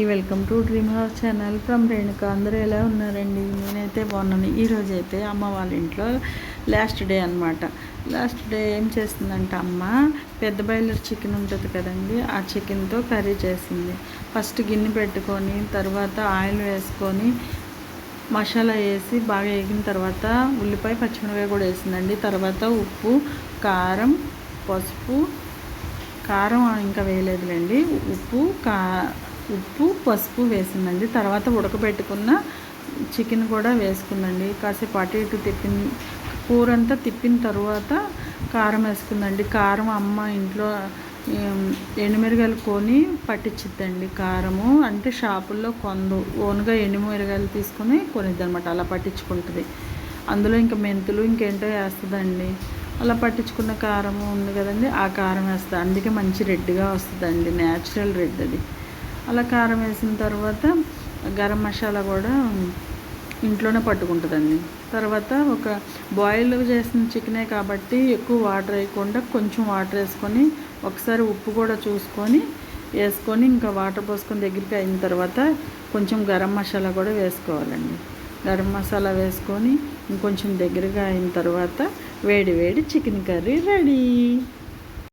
Welcome to dream house channel from Renuka. అందరూ ఎలా ఉన్నారండి? నేనైతే బాగున్నాను. ఈరోజు అయితే అమ్మ వాళ్ళ ఇంట్లో లాస్ట్ డే అనమాట. లాస్ట్ డే ఏం చేస్తుందంటే అమ్మ పెద్ద బాయిలర్ చికెన్ ఉంటుంది కదండి, ఆ చికెన్తో కర్రీ చేసింది. ఫస్ట్ గిన్నె పెట్టుకొని తర్వాత ఆయిల్ వేసుకొని మసాలా వేసి బాగా వేగిన తర్వాత ఉల్లిపాయ పచ్చిమిరపకాయ కూడా వేసిందండి. తర్వాత ఉప్పు, కారం, పసుపు, కారం ఇంకా వేయలేదులేండి, ఉప్పు పసుపు వేసిందండి. తర్వాత ఉడకబెట్టుకున్న చికెన్ కూడా వేసుకుందండి. కాసేపు అటు ఇటు కూర అంతా తిప్పిన తర్వాత కారం వేసుకుందండి. కారం అమ్మ ఇంట్లో ఎండుమిరగాయలు కొని పట్టించిద్దండి. కారము అంటే షాపుల్లో ఓన్గా ఎండుమిరగాయలు తీసుకొని కొనిద్ది అనమాట. అలా పట్టించుకుంటుంది. అందులో ఇంకా మెంతులు ఇంకేంటో వేస్తుందండి. అలా పట్టించుకున్న కారము ఉంది కదండి, ఆ కారం వేస్తుంది. అందుకే మంచి రెడ్గా వస్తుందండి, న్యాచురల్ రెడ్ అది. అలా కారం వేసిన తర్వాత గరం మసాలా కూడా ఇంట్లోనే పట్టుకుంటుందండి. తర్వాత ఒక బాయిల్ చేసిన చికెనే కాబట్టి ఎక్కువ వాటర్ వేయకుండా కొంచెం వాటర్ వేసుకొని ఒకసారి ఉప్పు కూడా వేసుకొని ఇంకా వాటర్ పోసుకొని దగ్గరికి అయిన తర్వాత కొంచెం గరం మసాలా కూడా వేసుకోవాలండి. గరం మసాలా వేసుకొని ఇంకొంచెం దగ్గరగా అయిన తర్వాత వేడి వేడి చికెన్ కర్రీ రెడీ.